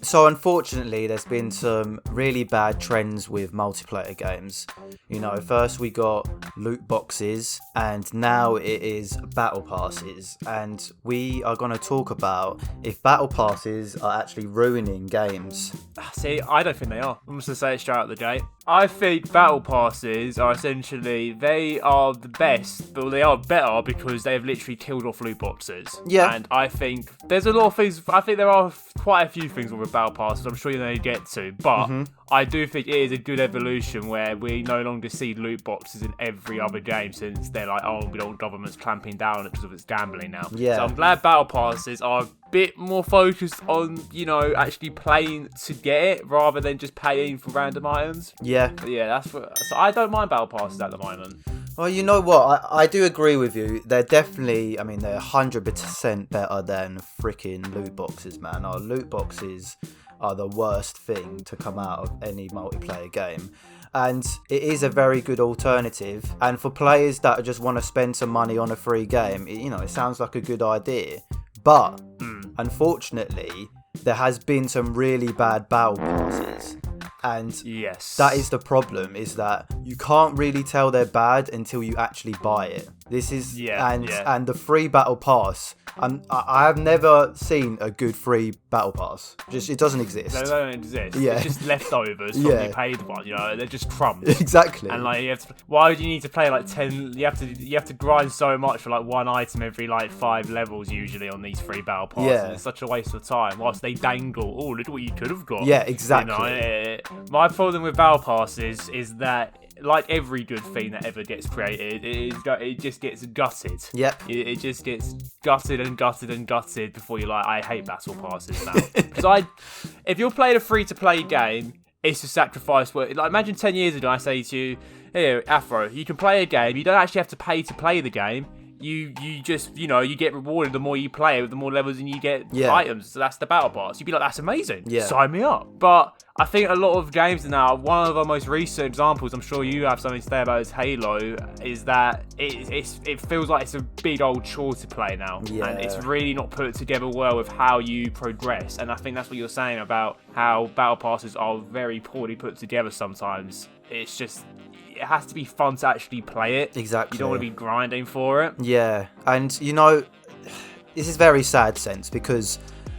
So unfortunately, there's been some really bad trends with multiplayer games. You know, first we got loot boxes, and now it is battle passes. And we are going to talk about if battle passes are actually ruining games. See, I don't think they are. I'm just going to say it straight out the gate. I think battle passes are essentially, they are the best, but they are better because they have literally killed off loot boxes. Yeah. And I think there's a lot of things, I think there are quite a few things with battle passes I'm sure you're going to get to, but I do think it is a good evolution where we no longer see loot boxes in every other game, since they're like, oh, we don't want governments clamping down on it because of its gambling now. Yeah. So I'm glad battle passes are a bit more focused on, you know, actually playing to get it rather than just paying for random items. Yeah. But yeah, that's what, so I don't mind battle passes at the moment. Well, you know what? I do agree with you. They're definitely, I mean, they're 100% better than freaking loot boxes, man. Our loot boxes are the worst thing to come out of any multiplayer game. And it is a very good alternative. And for players that just want to spend some money on a free game, it sounds like a good idea. But, unfortunately, there has been some really bad battle passes. And yes, that is the problem, is that you can't really tell they're bad until you actually buy it. This is and the free battle pass. I have never seen a good free battle pass. It doesn't exist. They don't exist. Yeah. It's just leftovers from the paid one. You know, they're just crumbs. Exactly. And like, why do you need to play like 10? You have to grind so much for like one item every like 5 levels usually on these free battle passes. Yeah. It's such a waste of time. Whilst they dangle, oh, look what you could have got. Yeah, exactly. You know, my problem with battle passes is that, like every good thing that ever gets created, it just gets gutted. Yep. It just gets gutted and gutted and gutted before you're like, I hate battle passes now. Because if you're playing a free-to-play game, it's a sacrifice. Like, imagine 10 years ago, I say to you, here, Afro, you can play a game. You don't actually have to pay to play the game. You just, you get rewarded the more you play with the more levels and you get items. So that's the battle pass. You'd be like, that's amazing. Yeah. Sign me up. But I think a lot of games now, one of our most recent examples, I'm sure you have something to say about, is Halo, is that it feels like it's a big old chore to play now. Yeah. And it's really not put together well with how you progress. And I think that's what you're saying about how battle passes are very poorly put together sometimes. It's just, it has to be fun to actually play it. Exactly. You don't want to be grinding for it. Yeah. And, this is very sad sense, because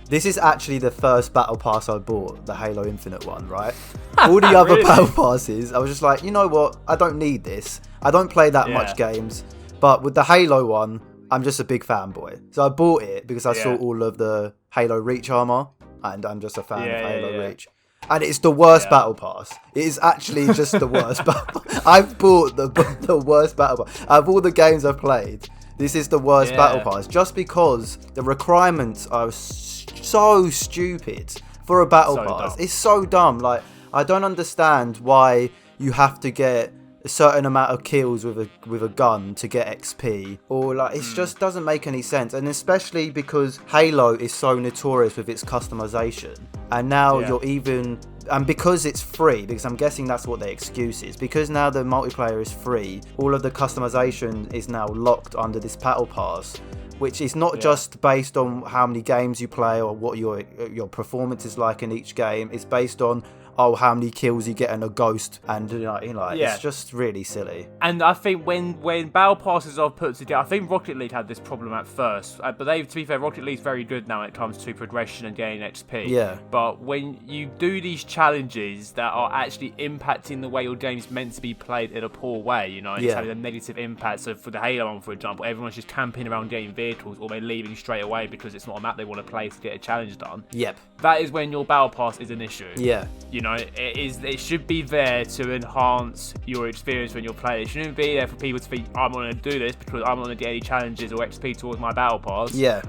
this is actually the first battle pass I bought, the Halo Infinite one, right? All the other really? battle passes, I was just like, you know what? I don't need this. I don't play that much games. But with the Halo one, I'm just a big fanboy. So I bought it because I saw all of the Halo Reach armor, and I'm just a fan of Halo Reach. And it's the worst battle pass. It is actually just the worst battle pass. I've bought the worst battle pass. Out of all the games I've played, this is the worst battle pass. Just because the requirements are so stupid for a battle pass. Dumb. It's so dumb. Like, I don't understand why you have to get a certain amount of kills with a gun to get XP, or like, it just doesn't make any sense. And especially because Halo is so notorious with its customization, and now you're even, and because it's free, because I'm guessing that's what their excuse is, because now the multiplayer is free, all of the customization is now locked under this battle pass, which is not just based on how many games you play or what your performance is like in each game. It's based on how many kills you get in a ghost, and it's just really silly. And I think when battle passes are put together, I think Rocket League had this problem at first, but to be fair, Rocket League's very good now when it comes to progression and gaining XP. Yeah. But when you do these challenges that are actually impacting the way your game's meant to be played in a poor way, and it's having a negative impact. So for the Halo one, for example, everyone's just camping around getting vehicles, or they're leaving straight away because it's not a map they want to play to get a challenge done. Yep. That is when your battle pass is an issue. Yeah. It should be there to enhance your experience when you're playing. It shouldn't be there for people to think, I'm going to do this because I'm going to get any challenges or XP towards my battle pass. Yeah.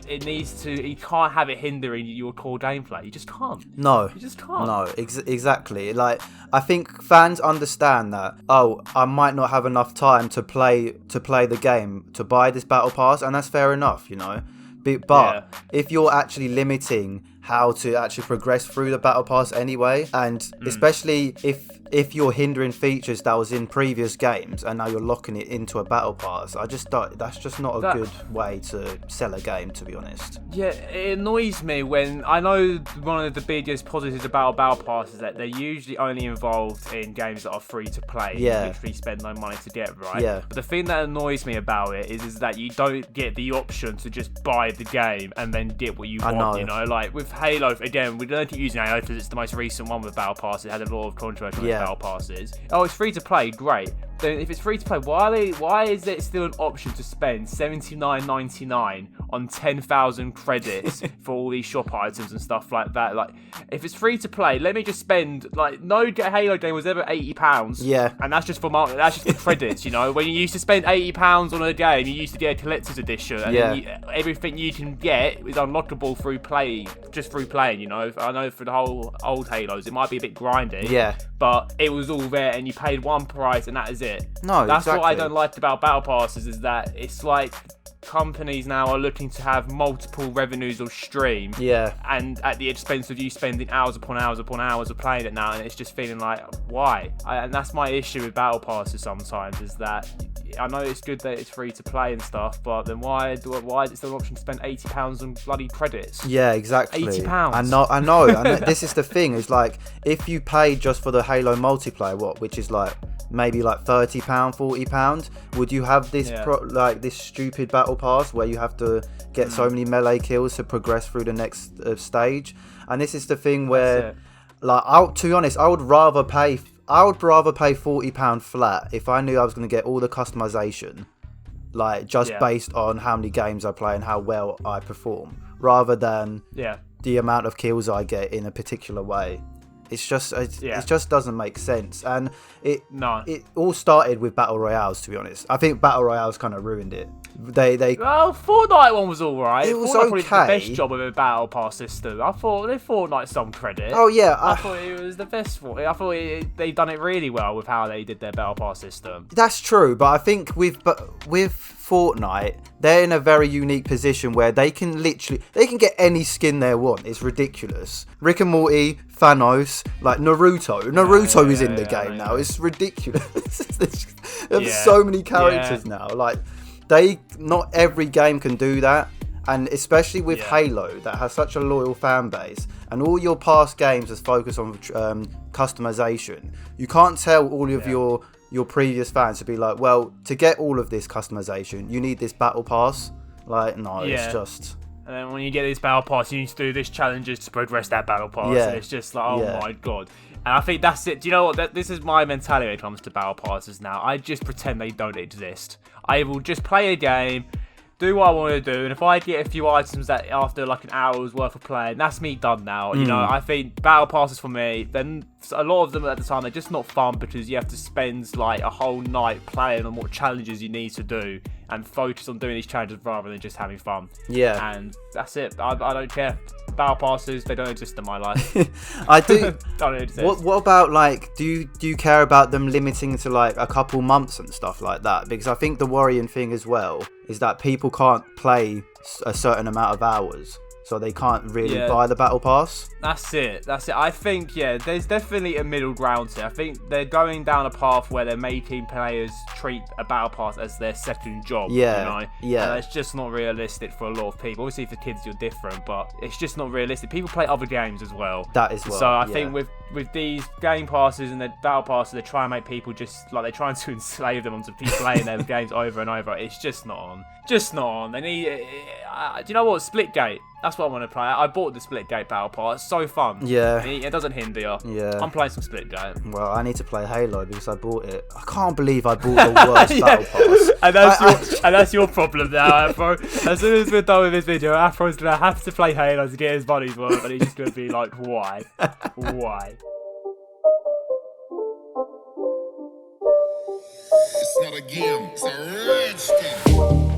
It needs to. You can't have it hindering your core gameplay. You just can't. No. You just can't. No, exactly. Like, I think fans understand that, I might not have enough time to play the game, to buy this battle pass, and that's fair enough, But if you're actually limiting how to actually progress through the battle pass anyway, and especially if if you're hindering features that was in previous games and now you're locking it into a battle pass, I just don't, that's just not a good way to sell a game, to be honest. Yeah, it annoys me when I know one of the biggest positives about battle pass is that they're usually only involved in games that are free to play. Yeah. You literally spend no money to get, right? Yeah. But the thing that annoys me about it is that you don't get the option to just buy the game and then get what you want, you know? Like with Halo, again, we don't keep using Halo because it's the most recent one with battle pass. It had a lot of controversy with battle passes. Oh, it's free to play, great. Then if it's free to play, why is it still an option to spend $79.99 on 10,000 credits for all these shop items and stuff like that? Like, if it's free to play, let me just spend, like, no Halo game was ever £80. Yeah. And that's just for credits, you know? When you used to spend £80 on a game, you used to get a collector's edition, and then everything you can get is unlockable through playing, you know? I know for the whole old Halos, it might be a bit grindy. Yeah. But it was all there, and you paid one price, and that is it. No, that's exactly. what I don't like about battle passes, is that it's like companies now are looking to have multiple revenues or stream. Yeah. And at the expense of you spending hours upon hours upon hours of playing it now, and it's just feeling like, why? And that's my issue with battle passes sometimes, is that I know it's good that it's free to play and stuff, but then why is it still an option to spend £80 on bloody credits? Yeah, exactly. £80. I know. And this is the thing, is like, if you pay just for the Halo multiplayer, which is like maybe like £30, £40, would you have this this stupid battle pass where you have to get so many melee kills to progress through the next stage? And this is the thing where, like, to be honest, I would rather pay £40 flat if I knew I was going to get all the customization, like, just based on how many games I play and how well I perform, rather than the amount of kills I get in a particular way. It just doesn't make sense, and it all started with battle royales. To be honest, I think battle royales kind of ruined it. Well, Fortnite one was alright. It was Fortnite okay. Probably did the best job of a battle pass system. I thought they Fortnite some credit. Oh yeah, I thought it was the best for it. I thought they done it really well with how they did their battle pass system. That's true, but I think with Fortnite, they're in a very unique position where they can get any skin they want. It's ridiculous. Rick and Morty, Thanos, like Naruto is in the game now. It's ridiculous. There's so many characters now. Like, not every game can do that, and especially with Halo, that has such a loyal fan base, and all your past games has focused on customization. You can't tell all of your previous fans to be like, well, to get all of this customization, you need this battle pass. Like, no, it's just. And then when you get this battle pass, you need to do this challenges to progress that battle pass. And it's just like, oh my god. And I think that's it. Do you know what? This is my mentality when it comes to battle passes now. I just pretend they don't exist. I will just play a game, do what I want to do, and if I get a few items that after like an hour's worth of playing, that's me done now. You know, I think battle passes for me, then a lot of them at the time, they're just not fun because you have to spend like a whole night playing on what challenges you need to do and focus on doing these challenges rather than just having fun. Yeah. And that's it. I don't care. Battle passes, they don't exist in my life. I do. Don't exist. What about, like, do you care about them limiting to like a couple months and stuff like that? Because I think the worrying thing as well is that people can't play a certain amount of hours, so they can't really buy the battle pass. That's it. I think, there's definitely a middle ground here. I think they're going down a path where they're making players treat a battle pass as their second job. And it's just not realistic for a lot of people. Obviously, for kids, you're different, but it's just not realistic. People play other games as well. That is well. So I think with these game passes and the battle passes, they try and make people just, like, they're trying to enslave them onto keep playing their games over and over. It's just not on. They need. Do you know what? Splitgate. That's what I want to play. I bought the Splitgate battle pass. It's so fun. Yeah. It doesn't hinder you. Yeah. I'm playing some Splitgate. Well, I need to play Halo because I bought it. I can't believe I bought the worst battle pass. And that's your problem now, Afro. As soon as we're done with this video, Afro's going to have to play Halo to get his money's worth, and he's just going to be like, why? Why? It's not a game, it's a rage thing.